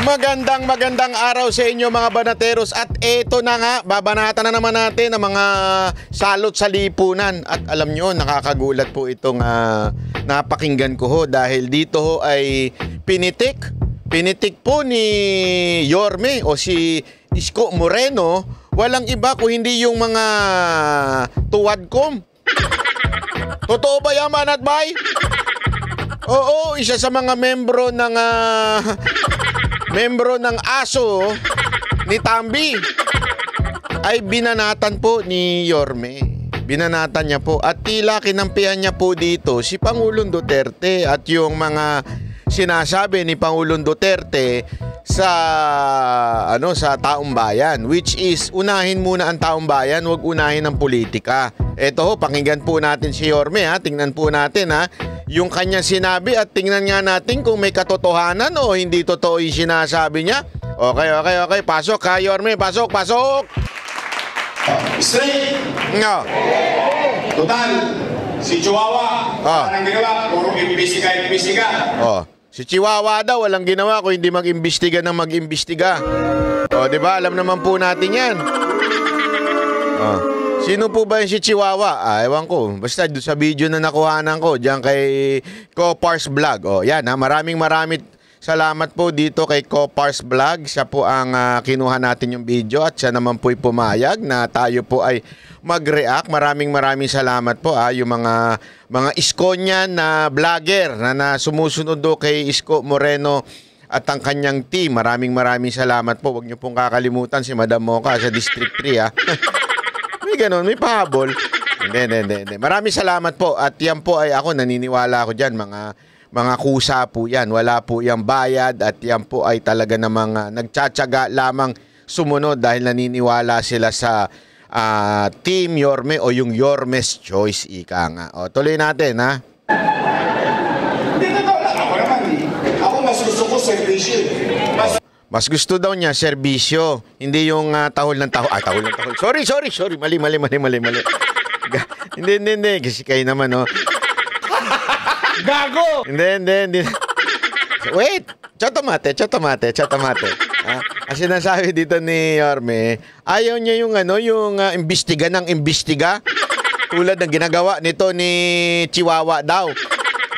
Magandang araw sa inyo mga banateros at eto na nga, babanatan na naman natin ang mga salot sa lipunan at alam nyo, nakakagulat po itong napakinggan ko ho dahil dito ho ay pinitik po ni Yorme o si Isko Moreno, walang iba kung hindi yung mga tuwadkom. Totoo ba yan, Manat Bay? Oo, isa sa mga membro ng ASO ni Tambi ay binanatan po ni Yorme. Binanatan niya po at tila kinampihan niya po dito si Pangulong Duterte at yung mga sinasabi ni Pangulong Duterte sa sa taong bayan, which is unahin muna ang taong bayan, wag unahin ang politika. Eto ho, pakinggan po natin si Yorme ha, tingnan po natin ha yung kanya sinabi at tingnan nga natin kung may katotohanan o hindi totoo yung sinasabi niya. Okay, pasok ha Yorme, pasok. Straight! No. Total, si Chihuahua, anong ginawa? Puro imbestiga. Si Chihuahua daw walang ginawa kung hindi mag-imbestiga ng mag-imbestiga. Di ba? Alam naman po natin yan. Sino po ba yung si Chihuahua? Ewan ko. Basta doon sa video na nakuhanan ko, diyan kay Copars Vlog. Yan ha. Maraming salamat po dito kay Copars Vlog. Siya po ang kinuha natin yung video at siya naman po'y pumayag na tayo po ay mag-react. Maraming salamat po yung mga Isko-nyan na vlogger na sumusunod do kay Isko Moreno at ang kanyang team. Maraming salamat po. Huwag niyo pong kakalimutan si Madam Mocha sa District 3 ha. May ganun, may pahabol. Hindi. Maraming salamat po at yan po ay ako naniniwala ako dyan mga kusa po yan. Wala po yung bayad at yan po ay talaga namang nagtsatsaga lamang sumunod dahil naniniwala sila sa Team Yorme o yung Yorme's Choice, ika nga. Tuloy natin ha. Hindi totoo lang. Ako naman Ako mas gusto ko servisyo. Mas gusto daw niya serbisyo, hindi yung tahol ng tahol. Tahol ng tahol. Sorry. Mali. Hindi. Kasi kayo naman, no? Gago! Hindi. Wait! Chotomate. Kasi nasabi dito ni Yorme, ayaw niya yung imbestiga ng imbestiga. Tulad ng ginagawa nito ni Chihuahua daw.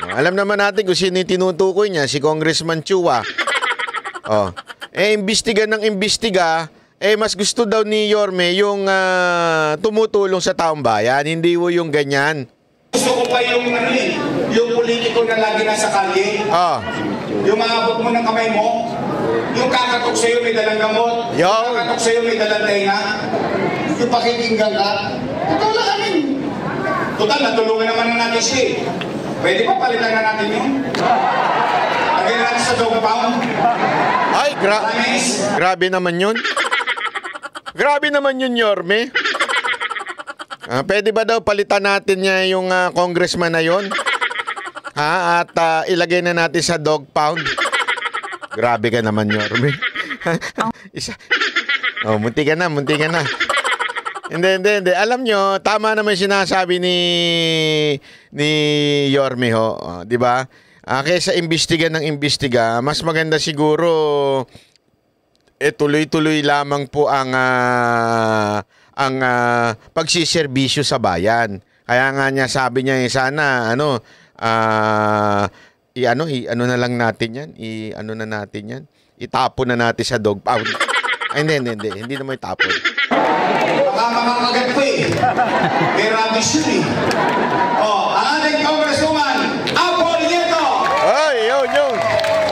Alam naman natin kung sino yung tinutukoy niya, si Congressman Chua. Imbestiga ng imbestiga, mas gusto daw ni Yorme yung tumutulong sa taong bayan, hindi mo yung ganyan. Gusto ko pa yung yung politiko na lagi nasa kalye. Yung maabot mo ng kamay mo, yung kakatok sa'yo may dalang gamot, yung kakatok sa'yo may dalang tenga, yung pakikinggan ka. Ito lang kami. Total, natulungan naman natin siya. Pwede pa palitan na natin yun? Lagyan natin sa dog pound. Ay, grabe naman yun. Grabe naman yun, Yorme. Pwede ba daw palitan natin niya yung congressman na yun? At ilagay na natin sa dog pound. Grabe ka naman, Yorme. Munti ka na. Hindi. Alam nyo, tama naman sinasabi ni Yorme ho. Di ba? Kaysa imbestiga ng imbestiga, mas maganda siguro tuloy-tuloy lamang po ang pagsiservisyo sa bayan. Kaya nga niya sabi niya sana na lang natin yan. Itapon na natin sa dog pound. Ay, hindi naman itapon. Baka makakagat po may rubbish yun ang ating congresswoman Apple Nieto. Yun.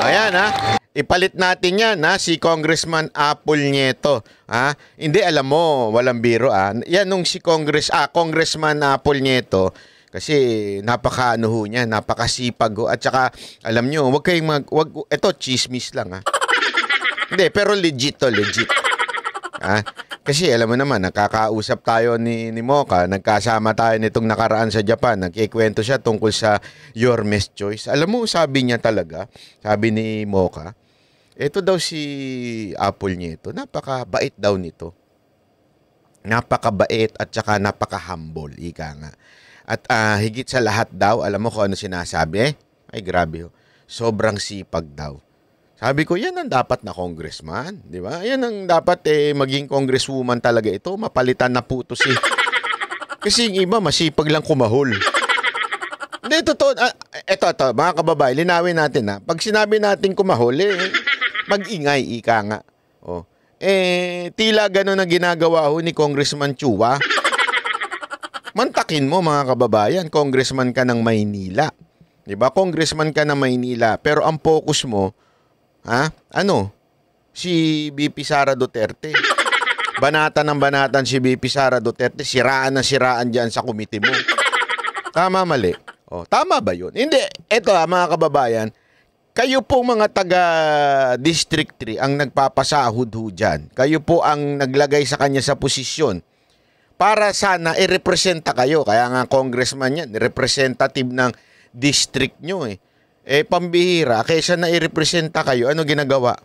Ayan ha. Ipalit natin yan si Congressman Apple Nieto. Hindi, alam mo, walang biro Yan nung si Congressman Apple Nieto kasi niya, napakasipag at saka alam nyo, ito chismis lang Hindi, pero legit. Kasi alam mo naman, nakakausap tayo ni Mocha, nagkasama tayo nitong nakaraan sa Japan, nagkikwento siya tungkol sa Yorme's Choice. Alam mo, sabi niya talaga, sabi ni Mocha, ito daw si Apple Nieto, napakabait daw nito. Napakabait at saka napaka-humble, ika nga. At higit sa lahat daw, alam mo kung ano sinasabi? Ay grabe, sobrang sipag daw. Sabi ko, yan ang dapat na congressman. Di ba? Yan ang dapat maging congresswoman talaga ito. Mapalitan na puto si... Kasi yung iba, masipag lang kumahol. Hindi, totoo. Ito, mga kababae, linawin natin ha. Pag sinabi natin kumahol, mag-ingay, ika nga. Oh. Tila gano'n ang ginagawa ho ni Congressman Chua. Mantakin mo mga kababayan, congressman ka ng Maynila. 'Di ba? Congressman ka ng Maynila, pero ang focus mo, si VP Sara Duterte. Banatan ng banatan si VP Sara Duterte, siraan na siraan diyan sa committee mo. Tama, mali? Oh, tama ba 'yun? Hindi, eto mga kababayan, kayo po mga taga District 3 ang nagpapasahod ho dyan. Kayo po ang naglagay sa kanya sa posisyon para sana i-representa kayo. Kaya nga congressman yan, representative ng district nyo pambihira, kaysa na i-representa kayo, ano ginagawa?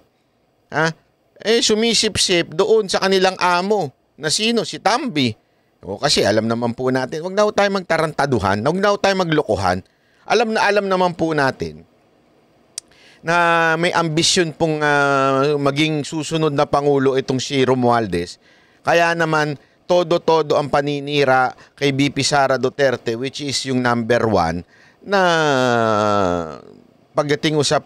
Sumisip-sip doon sa kanilang amo. Na sino? Si Tambi. Kasi alam naman po natin, wag na ho tayo magtarantaduhan, wag na ho tayo maglokohan. Alam naman po natin na may ambisyon pong maging susunod na Pangulo itong si Romualdez. Kaya naman, todo-todo ang paninira kay VP Sara Duterte, which is yung number 1 na pagdating sa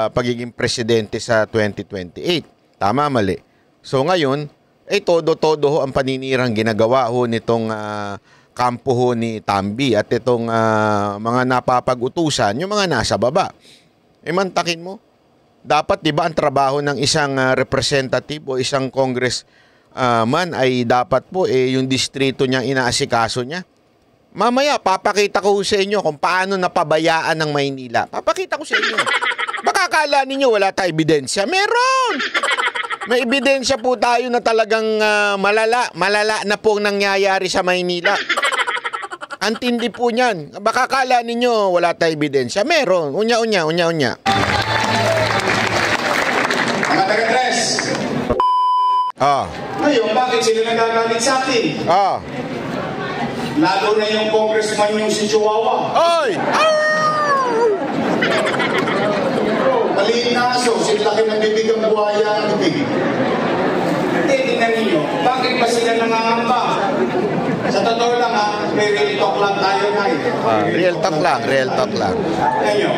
pagiging presidente sa 2028. Tama, mali? So ngayon, todo-todo ho ang paninirang ginagawa ho nitong kampo ho ni Tambi at itong mga napapag-utusan, yung mga nasa baba. Mantakin mo. Dapat, di ba, ang trabaho ng isang representative o isang congressman ay dapat po yung distrito niya inaasikaso niya. Mamaya, papakita ko sa inyo kung paano napabayaan ng Maynila. Papakita ko sa inyo. Baka akala ninyo wala tayong ebidensya. Meron! May ebidensya po tayo na talagang malala na po nangyayari sa Maynila. Antindi po niyan. Baka akala ninyo wala tayong ebidensya. Meron. Unya. Mga taga-tres. Ngayon, bakit sila nagagalit sa akin? Lalo na yung congressman yung si Chihuahua. Ay! Maliit na aso, sila laki ng bibig ang buhaya ang bibig. Hindi, tingnan ninyo, bakit ba sila nangangamba? Sa totoo lang may real talk lang tayo na real talk lang. Ngayon,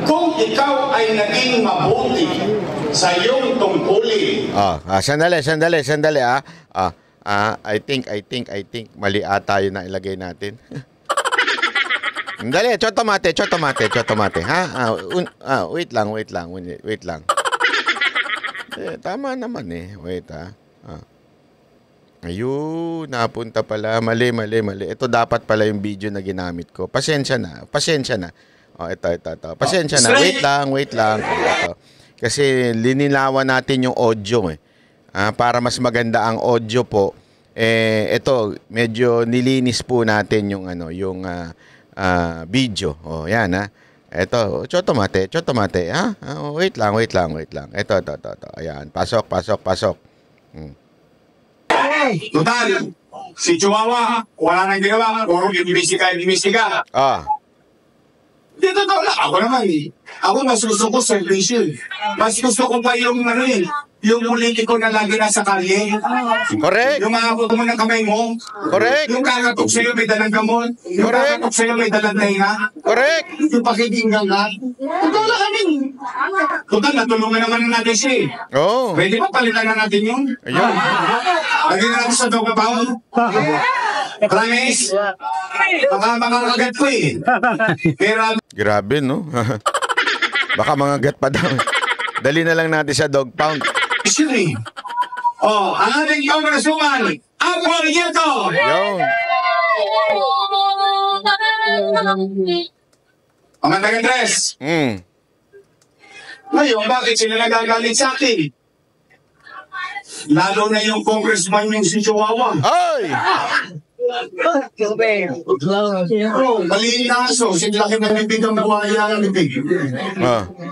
kung ikaw ay naging mabuti sa iyong tungkulin. Sandali. I think mali ata yun na ilagay natin. Dali, chotomate. Wait lang. Tama naman Wait Ayun, napunta pala. Mali. Ito dapat pala yung video na ginamit ko. Pasensya na. Ito. Pasensya na. Wait lang. Ito. Kasi lininawan natin yung audio para mas maganda ang audio po. Ito, medyo nilinis po natin yung video. Yan Ito, chotomate. Wait lang. Ito. Ayan, pasok. Total, si Chihuahua, wala nang ginawa. Puro imbestiga. Di totoo lang. Ako naman Ako mas gusto ko salvation. Mas gusto ko pa yung yung politiko na lagi nasa kalye. Correct. Yung maabot mo ng kamay mo. Correct. Yung kakatok sa'yo may dalang gamot. Yung kakatok sa'yo may dalang tainga. Correct. Yung pakikinggan ka. Totoo lang kami. Total, natulungan naman natin siya Pwede ba palitan na natin yun? Ayun. Lagyan na natin sa doga pound. Promise. Baka makakagat ko Pero grabe, no? Baka mga gat pa daw. Dali na lang natin sa dog pound. ang ating congresswoman, Apple Nieto. Yun. Mga taga-tres. Ngayon, bakit sila nagagalit sa akin? Lalo na yung congressman yung si Chihuahua. Ay! Maliit na aso, sinlaki ng bibig ang buhaya ng bibig.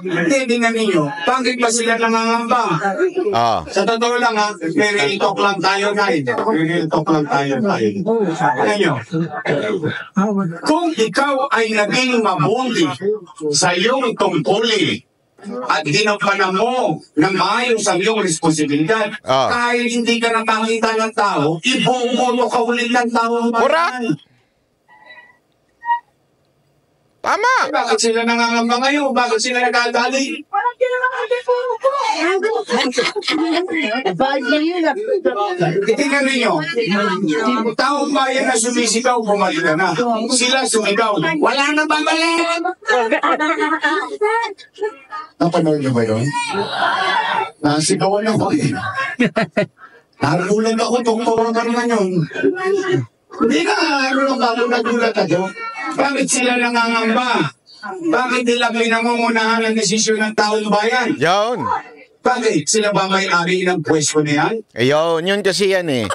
Hindi na ninyo, bakit ba sila nangangamba? Sa totoo lang may real talk lang tayo Ngayon, kung ikaw ay naging mabuti sa iyong tungkulin, at ginampanan mo ng maayos ang iyong responsibilidad. Kahit hindi ka nakakita ng tao, iboboto ka ulit ng tao. Correct! Tama! Bakit sila nangangamba ngayon? Bakit sila nagdadali? Tingnan ninyo, taong bayan na sumisigaw, bumalik na. Sila sumigaw, wala na babalik! Napanood niyo ba yun? Nasigawan ako eh. Nagulat ako, tungtong ka naman yun. Hindi ka nagulat ako. Bakit sila nangangamba? Bakit nila pinangungunahan ang desisyon ng taong bayan? Yun. Bakit? Sila ba may-ari ng pwesto na yan? Ayun, yun kasi yan eh.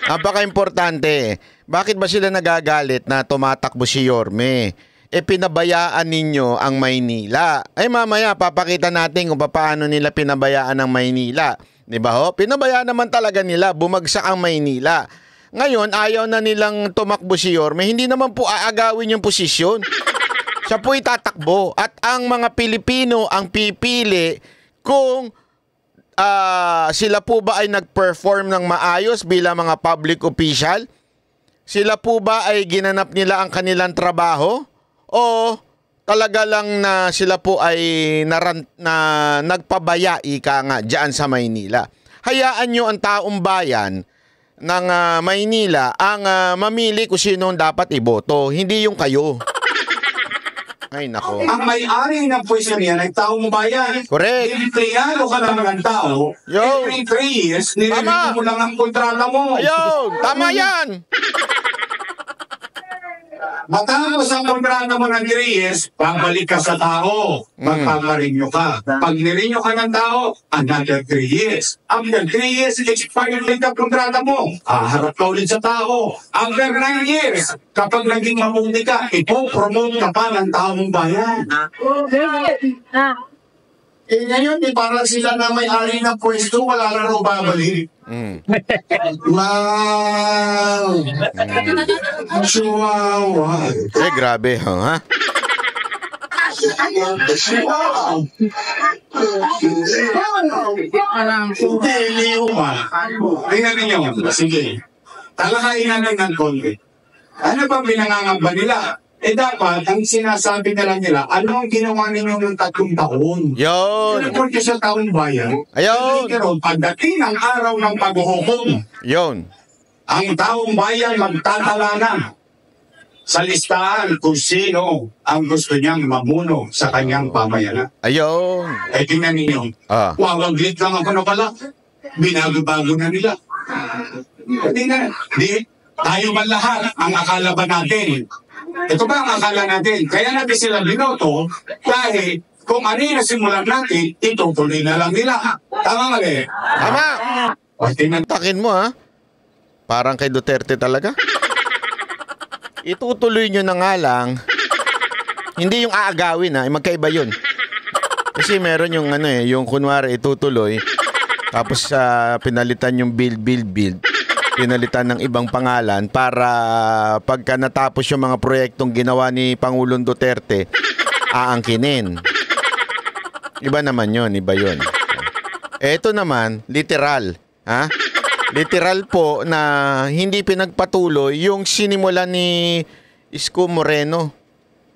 Napaka-importante. Bakit ba sila nagagalit na tumatakbo si Yorme? Pinabayaan ninyo ang Maynila. Mamaya papakita natin kung paano nila pinabayaan ang Maynila. Diba ho? Pinabayaan naman talaga nila. Bumagsak ang Maynila. Ngayon, ayaw na nilang tumakbo si Yorme. Hindi naman po aagawin yung posisyon. Siya po itatakbo. At ang mga Pilipino ang pipili kung sila po ba ay nag-perform ng maayos bilang mga public official? Sila po ba ay ginanap nila ang kanilang trabaho? O talaga lang na sila po ay nagpabaya, ika nga, dyan sa Maynila? Hayaan nyo ang taong bayan ng Maynila ang mamili kung sino dapat iboto, hindi yung kayo. Ay, nako. Ang may-ari ng pwesto niya ay taong bayan. Correct. Empleyado ka lang ng tao. Every 3 years, nire-review mo lang ang kontrata mo. Ayun, tama yan. Matapos ang kontrata mo ng 3 years, pabalik ka sa tao. Magpamarinyo ka. Pag nirinyo ka ng tao, another 3 years. After 3 years, expired ulit ang kontrata mo. Harap ka ulit sa tao. After 9 years, kapag naging mabuti ka, ipopromote ka pa ng taong bayan. Ngayon, parang sila na may-ari ng pwesto, wala na raw babalik. Wow! Chihuahua! Grabe, ha? Hindi luma. Tingnan ninyo. Sige. Talakayin natin ng konti. Ano ba pinangangamba nila? Dapat, ang sinasabi na lang nila, ano ang ginawa ninyo ng 3 taon? Yun. Report ka sa taong bayan. Ayun. Pero pagdating ng araw ng paghuhukom, Yun. ang taong bayan magtatala na sa listahan kung sino ang gusto niyang mamuno sa kanyang pamayanan. Ayun. Tingnan ninyo. Wawaglit lang ako na pala. Binago-bago na nila. Tingnan. Tayo ba lahat ang akala ba natin? Ito ba ang akala natin? Kaya natin sila binoto dahil kung ano yung nasimulan natin, itutuloy na lang nila. Tama mali? Tama. Takin mo, ha? Parang kay Duterte talaga. Itutuloy nyo na nga lang. Hindi yung aagawin, ha? Magkaiba yun. Kasi meron yung yung kunwari itutuloy. Tapos pinalitan yung build. Pinalitan ng ibang pangalan para pagka natapos yung mga proyektong ginawa ni Pangulong Duterte, aangkinin. Iba naman yun, iba yun. Ito naman, literal. Ha? Literal po na hindi pinagpatuloy yung sinimula ni Isko Moreno.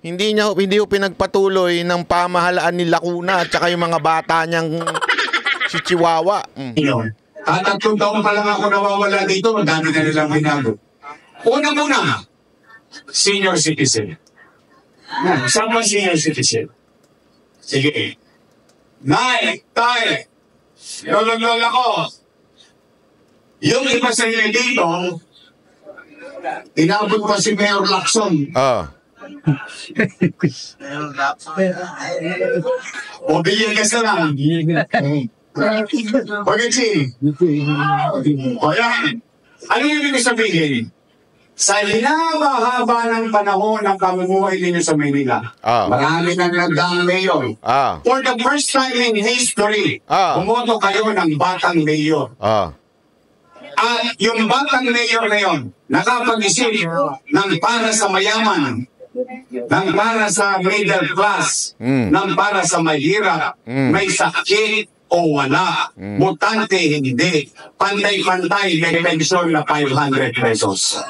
Hindi ko pinagpatuloy ng pamahalaan ni Lacuna at saka yung mga bata niyang si Chihuahua. At 3 taon pa lang ako nawawala dito, ang dami na nilang binago. Una-muna, senior citizen. Saan ba senior citizen? Sige. Nay, tay, lola ko. Yung iba sa inyo dito, inabot pa si Mayor Lacson. O bilyan ka sa lang. Pagkatsi. O yan. Ano yung ibig sabihin? Sa hinaba-haba ng panahon ng pamumuhay ninyo sa Maynila, marami nang nagdaang mayor. For the first time in history, bumoto kayo ng batang mayor. Yung batang mayor na yon, nakapag-isip ng para sa mayaman, ng para sa middle class, ng para sa mahirap, may sakit o wala, butante hindi, pantay-pantay may pension na 500 pesos.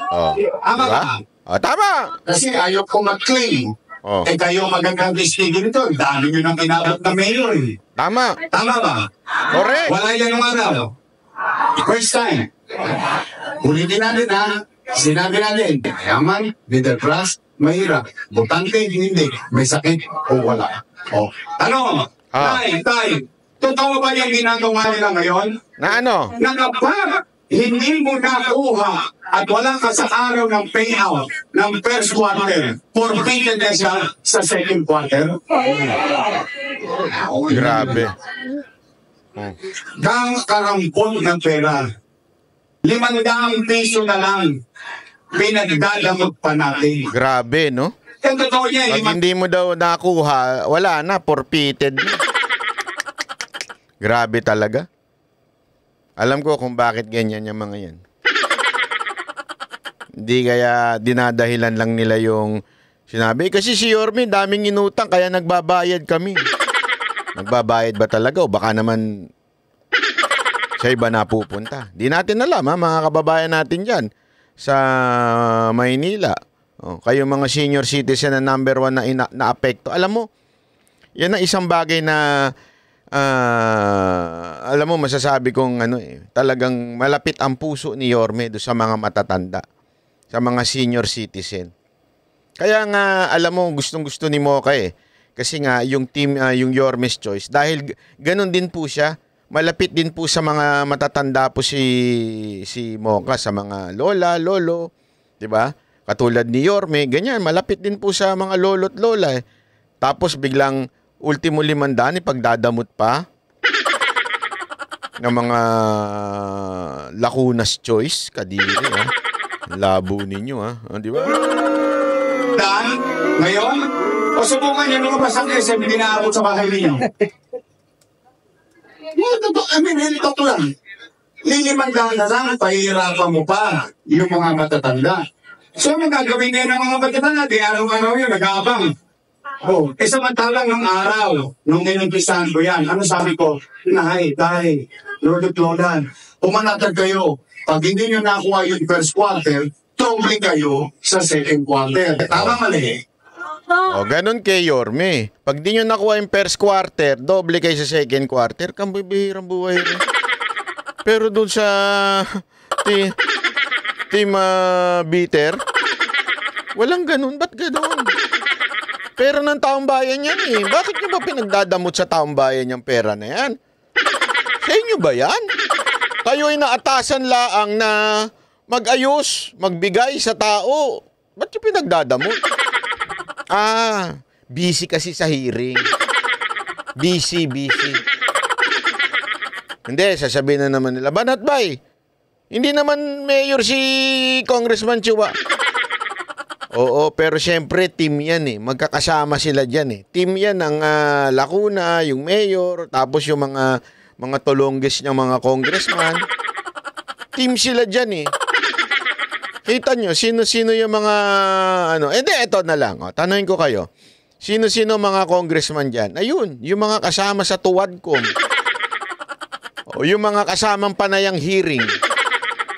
Ama Diba? ba? Tama! Kasi ayaw ko mag-claim. Kayo magandang listigin ito. Dami nyo nang inabot na mayor. Tama! Tama ba? Correct! Wala yan ng araw. First time. Ulitin natin ha. Sinabi natin, yaman, middle class, mahirap, butante, hindi, may sakit o wala. Tanong, tay, totoo ba yung ginagawa nila ngayon? Na ano? Na kapag hindi mo nakuha at wala ka sa araw ng payout ng first quarter, forfeited na siya sa second quarter? Grabe. Karampol ng pera. 500 piso na lang pinagdadamot pa natin. Grabe, no? Yung totoo niya, Pag hindi mo daw nakuha, wala na, forfeited. Grabe talaga. Alam ko kung bakit ganyan yung mga yan. Hindi kaya dinadahilan lang nila yung sinabi. Kasi si Yorme, daming inutang, kaya nagbabayad kami. Nagbabayad ba talaga? O baka naman sa iba napupunta. Di natin alam, ha, mga kababayan natin dyan sa Maynila. Kayo mga senior citizen na number 1 na naapekto. Alam mo, yan ang isang bagay na alam mo, masasabi kong talagang malapit ang puso ni Yorme do sa mga matatanda, sa mga senior citizen. Kaya nga, alam mo, gustong-gusto ni Mocha kasi nga, yung team, yung Yorme's Choice, dahil ganun din po siya, malapit din po sa mga matatanda po si Mocha, sa mga lola, lolo, di ba? Katulad ni Yorme, ganyan, malapit din po sa mga lolo't lola. Tapos biglang ultimo 500, ipagdadamot pa ng mga Lacuna's Choice, kadiri, ha? Labo ninyo, ha? Di ba? Dan, ngayon, o subukan niyo nung pasang SM, hindi naabot sa bahay ninyo. Ito lang. Lilimandaan na lang, pahirapan mo pa yung mga matatanda. So, ano gagawin ngayon ng mga matatanda? Di araw-araw yun, nag-aabang. Samantalang ng araw, nung ninumpisahan ko yan, ano sabi ko? Tay, lolo't lola, pumanatag kayo. Pag hindi nyo nakuha yung first quarter, doble kayo sa second quarter. Tama mali. Ganun kay Yorme. Pag di nyo nakuha yung first quarter, doble kayo sa second quarter, kambibihirang buhay rin. Pero dun sa Team Bitter, walang ganun. Ba't ganun? Pera ng taong bayan yan eh. Bakit nyo ba pinagdadamot sa taong bayan yung pera na yan? Sa inyo ba yan? Kayo ay naatasan laang na mag-ayos, magbigay sa tao. Ba't nyo pinagdadamot? Busy kasi sa hearing. Busy. Hindi, sasabihin na naman nila, Banat Bay, hindi naman mayor si Congressman Chua. Oo, pero syempre team yan eh. Magkakasama sila dyan eh. Team yan ang Lacuna, yung mayor, tapos yung mga tulonggis niyang mga congressman. Team sila dyan eh. Kita nyo, sino-sino yung mga Hindi, eto na lang. Tanungin ko kayo. Sino-sino mga congressman dyan? Ayun, yung mga kasama sa Tuwadcom. O yung mga kasamang panayang hearing.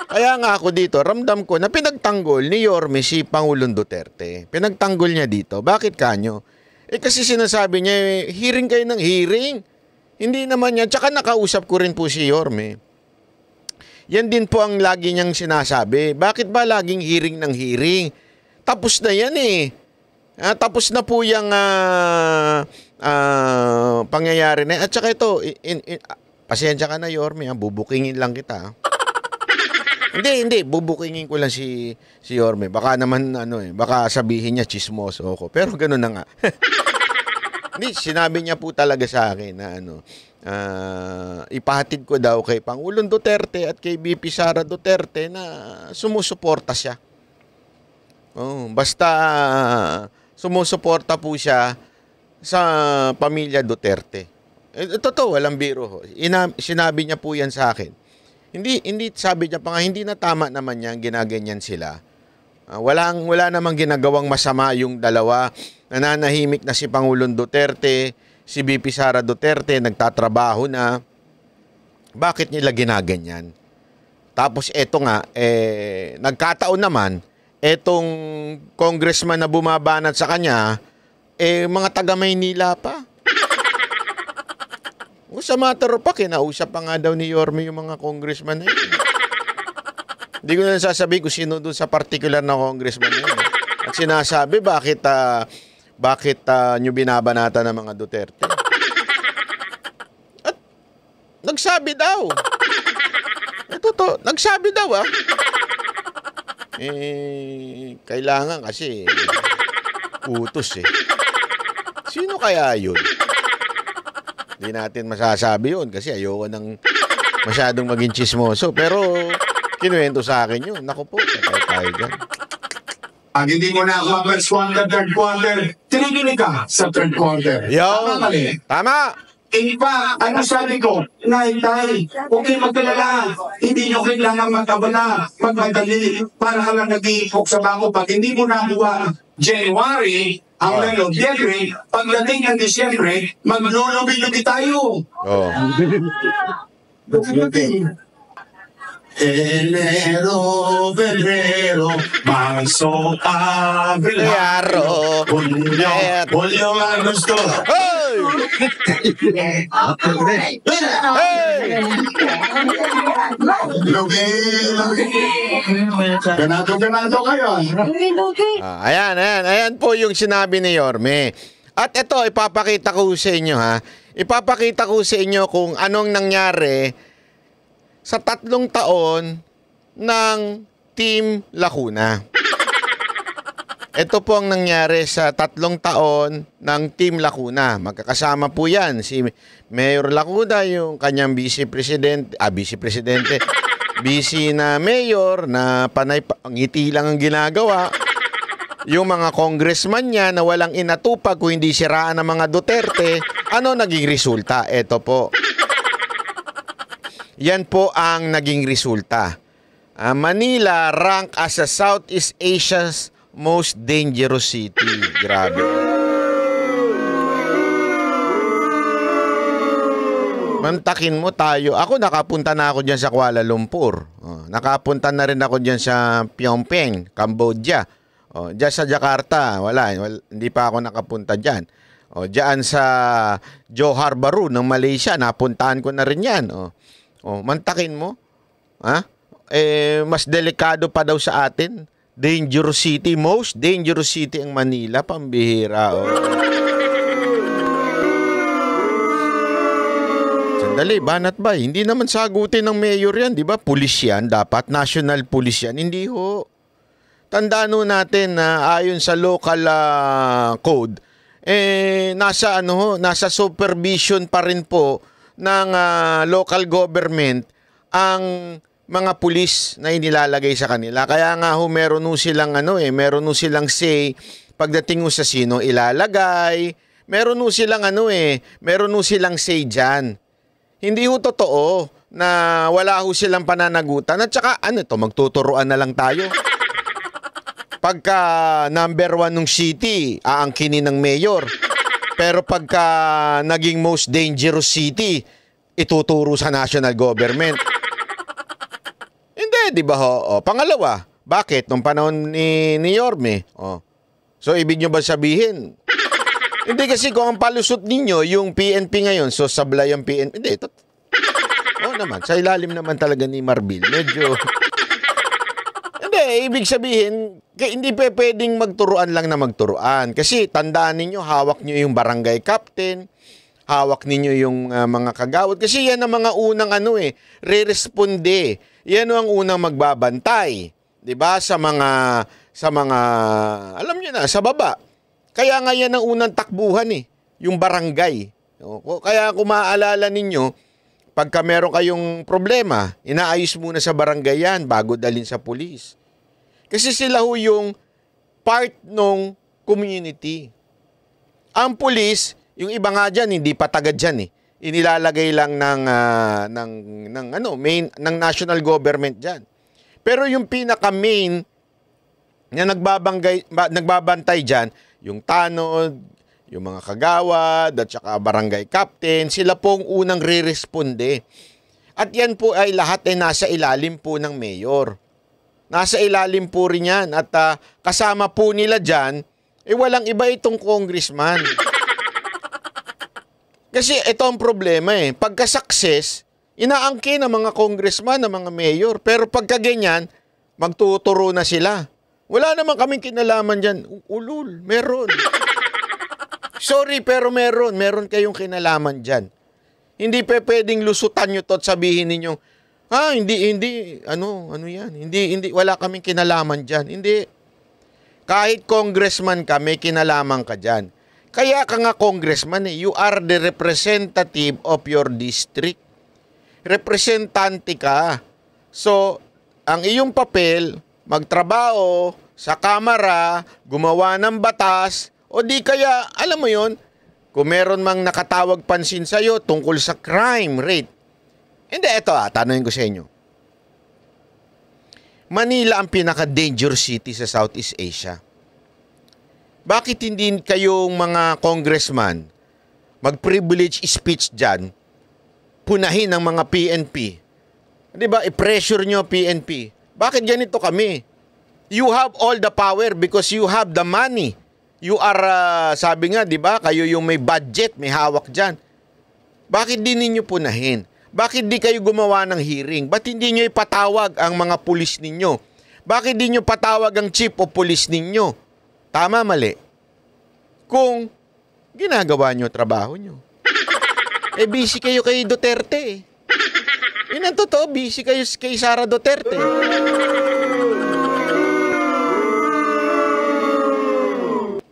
Kaya nga ako dito, ramdam ko na pinagtanggol ni Yorme si Pangulong Duterte. Pinagtanggol niya dito. Bakit kanyo? Kasi sinasabi niya, hearing kayo ng hearing. Hindi naman yan. Tsaka nakausap ko rin po si Yorme. Yan din po ang lagi niyang sinasabi. Bakit ba laging hearing ng hearing? Tapos na yan eh. Tapos na po yung pangyayari na. At saka ito, pasensya ka na Yorme, bubukingin lang kita. Hindi, bubukingin ko lang si Yorme. Baka naman, baka sabihin niya chismoso ako. Pero gano'n na nga. Hindi, sinabi niya po talaga sa akin na ipahatid ko daw kay Pangulong Duterte at kay VP Sara Duterte na sumusuporta siya. Basta sumusuporta po siya sa pamilya Duterte. Totoo, walang biro. Sinabi niya po yan sa akin. Hindi sabi niya pa nga, hindi na tama naman yan, ginaganyan sila. Wala namang ginagawang masama yung dalawa. Nananahimik na si Pangulong Duterte, si VP Sara Duterte, nagtatrabaho na. Bakit nila ginaganyan? Tapos eto nga, nagkataon naman, etong congressman na bumabanat sa kanya, mga taga Maynila pa. Sa matter of fact, kinausap pa nga daw ni Yorme yung mga congressman na yun. Hindi ko na sasabihin kung sino doon sa particular na congressman na yun. At sinasabi, bakit nyo binabanata ng mga Duterte? At nagsabi daw. Totoo, nagsabi daw kailangan kasi utos Sino kaya yun? Hindi natin masasabi yun kasi ayoko nang masyadong maging chismoso. Pero kinuwento sa akin yun. Naku po, tayo dyan. Pag hindi mo na ako first quarter, third quarter, tiniginig ka sa third quarter. Yo, tama. In fact, ano sabi ko? Tay, okay magkalala. Hindi nyo kailangan magkabala, magmadali, para ka lang nag-iipok sa bako. Pag hindi mo nakuha January, ang Nobyembre, pagdating ng Disyembre, maglulubi-lubi tayo. Enero, Febrero, Marzo, Abril, Julio, Agosto. Hey! Ganado kayo. Ayan po yung sinabi ni Yorme. At ito, ipapakita ko sa inyo Ipapakita ko sa inyo kung anong nangyari sa 3 taon ng Team Lacuna. Ito po ang nangyari sa 3 taon ng Team Lacuna. Magkakasama po yan si Mayor Lacuna, yung kanyang vice na mayor na panay ngiti lang ang ginagawa. Yung mga congressman niya na walang inatupag kung hindi siraan ng mga Duterte. Ano naging resulta? Ito po. Yan po ang naging resulta. Manila rank as a Southeast Asia's most dangerous city. Grabe. Mantakin mo tayo. Ako nakapunta na ako dyan sa Kuala Lumpur. Nakapunta na rin ako dyan sa Phnom Penh, Cambodia. Dyan sa Jakarta, hindi pa ako nakapunta dyan. Dyan sa Johor Bahru ng Malaysia, napuntahan ko na rin yan. Mantakin mo. Mas delikado pa daw sa atin. Dangerous city, most dangerous city ang Manila, pambihira. Sandali, banat ba? Hindi naman sagutin ng mayor yan, di ba? Pulis yan, dapat national police yan. Hindi ho. Tandaan natin na ayon sa local code, nasa supervision pa rin po ng local government ang mga pulis na inilalagay sa kanila. Kaya nga meron silang meron silang say pagdating sa sino ilalagay. Meron silang say diyan. Hindi ho totoo na wala silang pananagutan. At saka magtuturuan na lang tayo. Pagka number 1 ng city, aangkinin ng mayor. Pero pagka naging most dangerous city, ituturo sa national government. Hindi, di ba ho? Pangalawa, bakit? Nung panahon ni Yorme. So, ibig nyo ba sabihin? Hindi kasi kung ang palusot ninyo, yung PNP ngayon, so sablay ang PNP. Hindi, naman. Sa ilalim naman talaga ni Marbil. Medyo... ibig sabihin, hindi pa pwedeng magturuan lang na magturuan. Kasi tandaan ninyo, hawak nyo yung barangay captain, hawak ninyo yung mga kagawad. Kasi yan ang mga unang re-responde. Yan ang unang magbabantay. 'Di ba? Sa mga, alam nyo na, sa baba. Kaya nga yan ang unang takbuhan yung barangay. Kaya kung maaalala ninyo, pagka meron kayong problema, inaayos muna sa barangay yan bago dalhin sa pulis. Kasi sila yung part ng community. Ang pulis, yung iba nga dyan, hindi pa tagad dyan Inilalagay lang ng national government dyan. Pero yung pinaka-main na nagbabantay dyan, yung tanod, yung mga kagawad, at saka barangay captain, sila pong unang re-responde. At yan po ay lahat ay nasa ilalim po ng mayor. Nasa ilalim po rin yan. At kasama po nila dyan, walang iba itong congressman. Kasi ito ang problema eh. Pagka-success, inaangkin ng mga congressman, ng mga mayor. Pero pagka ganyan, magtuturo na sila. Wala naman kaming kinalaman dyan. Ulul, meron. Sorry, pero meron. Meron kayong kinalaman dyan. Hindi pwedeng lusutan nyo to at sabihin ninyo, hindi, ano yan? Hindi, wala kaming kinalaman dyan. Hindi. Kahit congressman ka, may kinalaman ka dyan. Kaya ka nga congressman eh. You are the representative of your district. Representante ka. So, ang iyong papel, magtrabaho sa kamara, gumawa ng batas, o di kaya, alam mo yon, kung meron mang nakatawag pansin sa'yo tungkol sa crime rate. Hindi, eto tanongin ko sa inyo. Manila ang pinaka-dangerous city sa Southeast Asia. Bakit hindi kayong mga congressman mag-privilege speech dyan, punahin ng mga PNP? Di ba, i-pressure nyo PNP. Bakit ganito kami? You have all the power because you have the money. You are, sabi nga, di ba, kayo yung may budget, may hawak dyan. Bakit di ninyo punahin? Bakit di kayo gumawa ng hearing? Ba't hindi nyo ipatawag ang mga pulis ninyo? Bakit di nyo patawag ang chief of police ninyo? Tama, mali. Kung ginagawa nyo trabaho nyo. Busy kayo kay Duterte. Yun ang totoo, busy kayo kay Sara Duterte.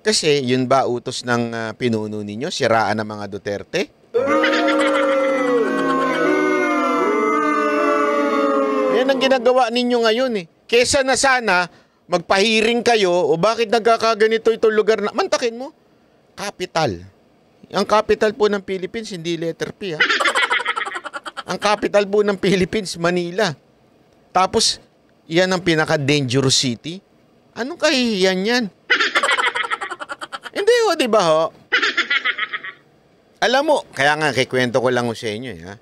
Kasi yun ba utos ng pinuno ninyo? Siraan ng mga Duterte? Yan ang ginagawa ninyo ngayon eh. Kesa na sana magpahiring kayo o bakit nagkakaganito itong lugar na... Mantakin mo. Capital. Ang capital po ng Philippines, hindi letter P ha. Ang capital po ng Philippines, Manila. Tapos, yan ang pinaka-dangerous city. Anong kahihiyan yan? Hindi ho, di ba ho? Alam mo, kaya nga, kikwento ko lang sa inyo, ha?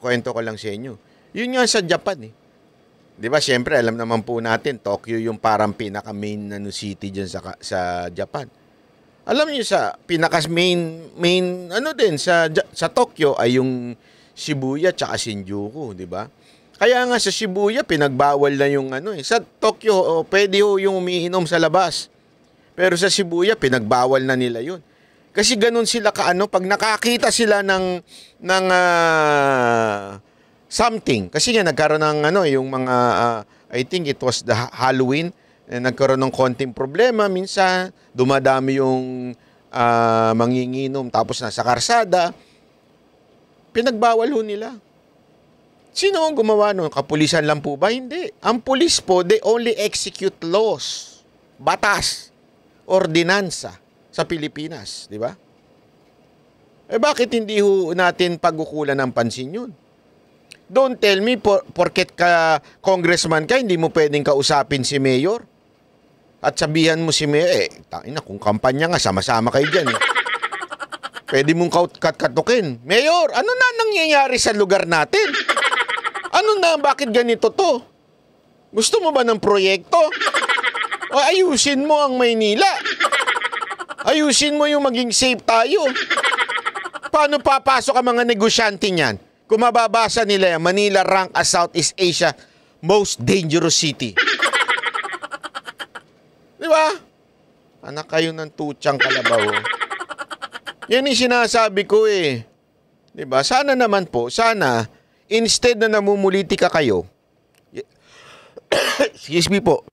Kwento ko lang sa inyo. Yun nga sa Japan, eh. Di ba, siyempre, alam naman po natin, Tokyo yung parang pinaka-main city dyan sa Japan. Alam niyo sa pinaka-main sa Tokyo ay yung Shibuya tsaka Shinjuku, di ba? Kaya nga sa Shibuya, pinagbawal na yung Sa Tokyo, pwede ho yung umiinom sa labas. Pero sa Shibuya, pinagbawal na nila yun. Kasi ganun sila pag nakakita sila ng something. Kasi nga nagkaroon ng yung mga, I think it was the Halloween, nagkaroon ng konting problema. Minsan, dumadami yung manginginom tapos nasa karsada. Pinagbawal ho nila. Sino ang gumawa nun? Kapulisan lang po ba? Hindi. Ang pulis po, they only execute laws. Batas. Ordinansa sa Pilipinas, di ba? Bakit hindi ho natin pagukulan ng pansin yun? Don't tell me, porket ka congressman ka, hindi mo pwedeng kausapin si mayor? At sabihan mo si mayor, kung kampanya nga, sama-sama kayo dyan. Pwede mong katukin. Mayor, ano na nangyayari sa lugar natin? Bakit ganito to? Gusto mo ba ng proyekto? O ayusin mo ang Maynila. Ayusin mo yung maging safe tayo. Paano papasok ang mga negosyante niyan? Kung mababasa nila yan, Manila rank as Southeast Asia most dangerous city. Di ba? Anak kayo ng tutsang kalabaw. Yan yung sinasabi ko eh. Di ba? Sana naman po, instead na namumulitika kayo, excuse me po,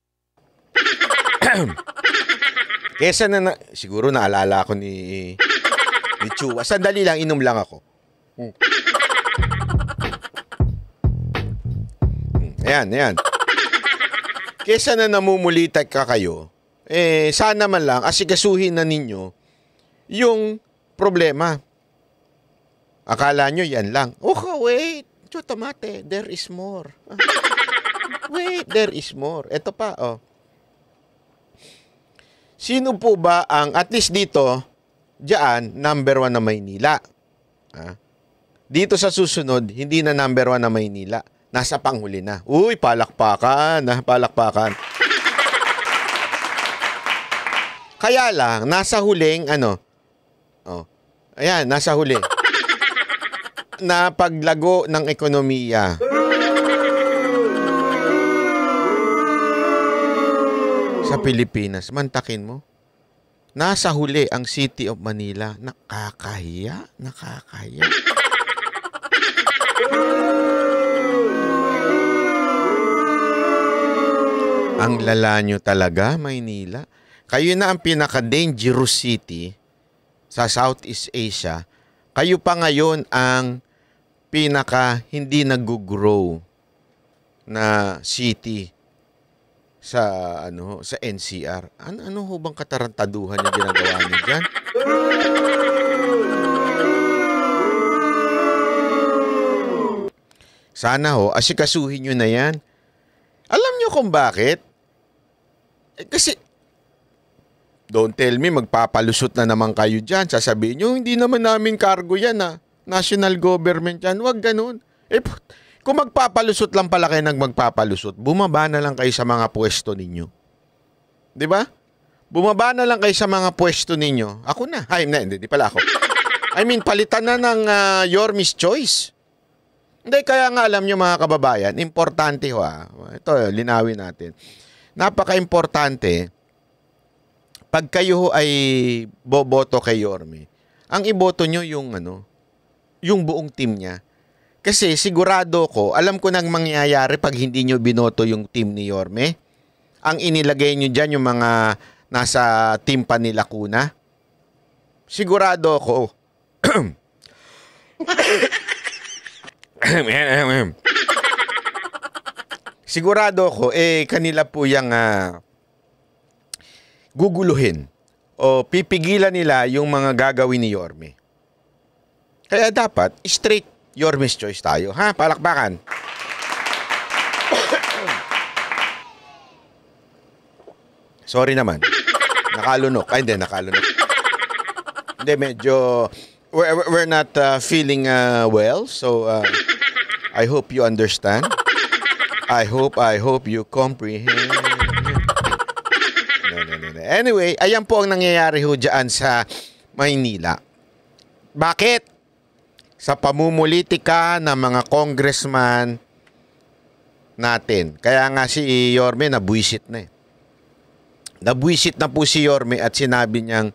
kesa siguro naalala ako ni Chua. Sandali lang, inom lang ako. Ayan. Kesa na namumulitak ka kayo, sana man lang asikasuhin na ninyo yung problema. Akala nyo yan lang. Wait. Tomate, there is more. Wait, there is more. Ito pa, Sino po ba ang, at least dito, diyan, number 1 na Maynila? Dito sa susunod, hindi na number 1 na Maynila. Nasa panghuli na. Uy, palakpakan, palakpakan. Kaya lang, nasa huling, ayan, nasa huli. Na paglago ng ekonomiya. Sa Pilipinas, mantakin mo. Nasa huli ang City of Manila. Nakakahiya. Nakakahiya. Ang lala nyo talaga, Maynila. Kayo na ang pinaka-dangerous city sa Southeast Asia. Kayo pa ngayon ang pinaka hindi nag-grow na city sa sa NCR. Ano ho bang katarantaduhan yung ginagawa niyo diyan? Sana ho asikasuhin niyo na 'yan. Alam niyo kung bakit? Kasi don't tell me magpapalusot na naman kayo diyan. Sasabihin niyo hindi naman namin cargo 'yan National government 'yan. Wag ganoon. Kung magpapalusot lang pala kayo magpapalusot, bumaba na lang kayo sa mga pwesto ninyo. 'Di ba? Bumaba na lang kayo sa mga pwesto ninyo. Ako na. Hindi pala ako. I mean, palitan na ng your Miss Choice. Hindi, kaya nga alam nyo mga kababayan, importante ho Ito, linawin natin. Napaka-importante, pag kayo ay boboto kay Yorme, ang iboto nyo yung buong team niya. Kasi sigurado ko, alam ko nang mangyayari pag hindi nyo binoto yung team ni Yorme. Ang inilagay nyo dyan yung mga nasa team pa ni Lacuna. Sigurado ko. Sigurado ko, kanila po yung guguluhin o pipigilan nila yung mga gagawin ni Yorme. Kaya dapat, straight Yorme's choice tayo. Palakpakan. Sorry naman. Nakalunok. Hindi, nakalunok. Hindi, medyo we're not feeling well. So, I hope you understand. I hope you comprehend. No. Anyway, ayan po ang nangyayari ho dyan sa Maynila. Bakit? Sa pamumulitika ng mga congressman natin. Kaya nga si Yorme nabuisit na Nabuisit na po si Yorme at sinabi niyang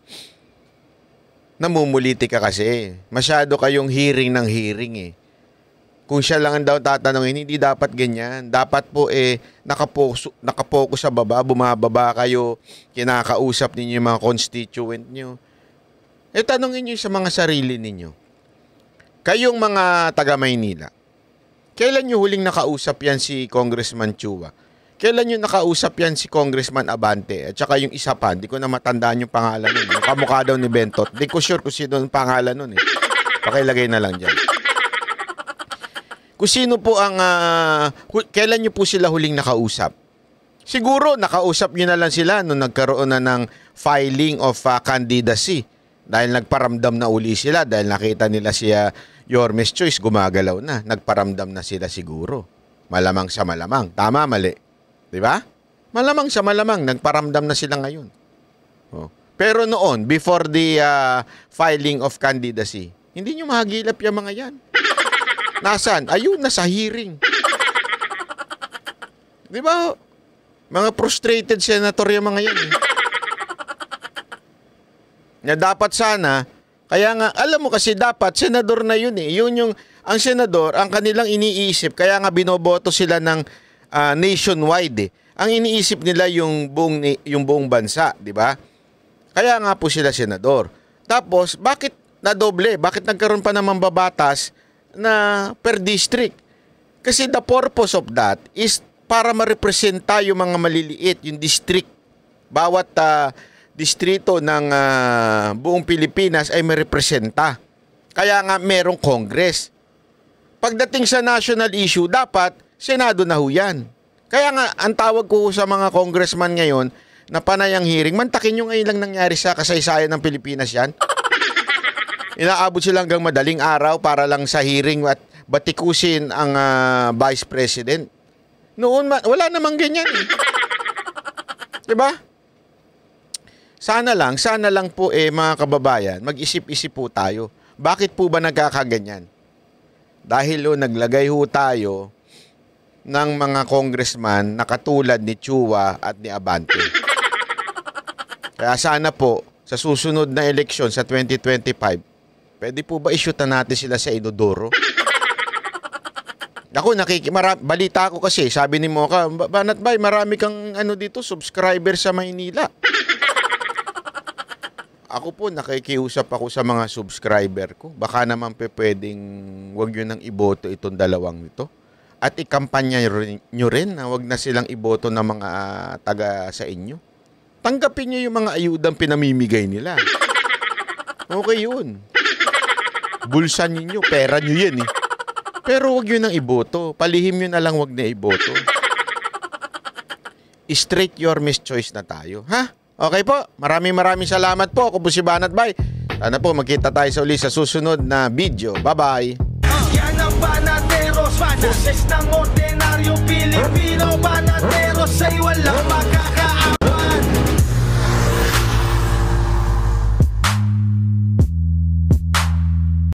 namumulitika kasi. Masyado kayong hearing ng hearing Kung siya lang daw tatanungin, hindi dapat ganyan. Dapat po nakapokus sa baba, bumababa kayo, kinakausap ninyo yung mga constituent nyo. Tanungin nyo sa mga sarili ninyo. Kayong mga taga Maynila, kailan nyo huling nakausap yan si Congressman Chua? Kailan nyo nakausap yan si Congressman Abante? At saka yung isa pa, hindi ko na matandaan yung pangalan nun. Yung kamukha daw ni Bentot. Hindi ko sure kung sino yung pangalan nun Pakilagay na lang dyan. Kung sino po ang, kailan nyo po sila huling nakausap? Siguro, nakausap nyo na lang sila nung nagkaroon na ng filing of candidacy. Dahil nagparamdam na uli sila, dahil nakita nila siya Yorme's Choice, gumagalaw na. Nagparamdam na sila siguro. Malamang sa malamang. Tama, mali. Diba? Malamang sa malamang, nagparamdam na sila ngayon. Pero noon, before the filing of candidacy, hindi nyo mahagilap yung mga yan. Nasaan? Ayun, nasa hearing. Diba? Mga frustrated senator yung mga yan. Na dapat sana, kaya nga, alam mo kasi dapat, senador na yun Yun yung, ang senador, ang kanilang iniisip, kaya nga binoboto sila ng nationwide Ang iniisip nila yung buong bansa, di ba? Kaya nga po sila senador. Tapos, bakit nadoble? Bakit nagkaroon pa ng mambabatas na per district? Kasi the purpose of that is para ma-representa yung mga maliliit, yung district. Bawat distrito ng buong Pilipinas ay ma-representa. Kaya nga merong Congress. Pagdating sa national issue, dapat Senado na ho yan. Kaya nga, ang tawag ko sa mga congressman ngayon na panay ang hearing. Mantakin nyo ngayon lang nangyari sa kasaysayan ng Pilipinas yan. Inaabot sila hanggang madaling araw para lang sa hearing at batikusin ang Vice President. Noon, wala namang ganyan eh. Diba? Sana lang po mga kababayan, mag-isip-isip po tayo. Bakit po ba nagkakaganyan? Dahil naglagay ho tayo ng mga congressman na katulad ni Chua at ni Abante. Kaya sana po, sa susunod na eleksyon sa 2025, pwede po ba isyutan natin sila sa Inodoro? Ako, balita ko kasi, sabi ni Mocha, Banat Bay, marami kang dito, subscriber sa Maynila. Ako po, nakikiusap ako sa mga subscriber ko. Baka naman pwedeng wag nyo nang iboto itong dalawang ito. At ikampanya nyo rin na wag na silang iboto ng mga taga sa inyo. Tanggapin nyo yung mga ayudang pinamimigay nila. Okay yun. Bulsa ninyo, pera nyo yan eh. Pero wag nyo nang iboto. Palihim nyo na lang wag na iboto. Straight your mischoice na tayo. Ha? Okay po. Maraming salamat po. Ako po si Banat Bay. Sana po magkita tayo sa uli sa susunod na video. Bye-bye. Yan ang Banateros, boses ng ordinaryo Pilipino. Banateros ay walang makaka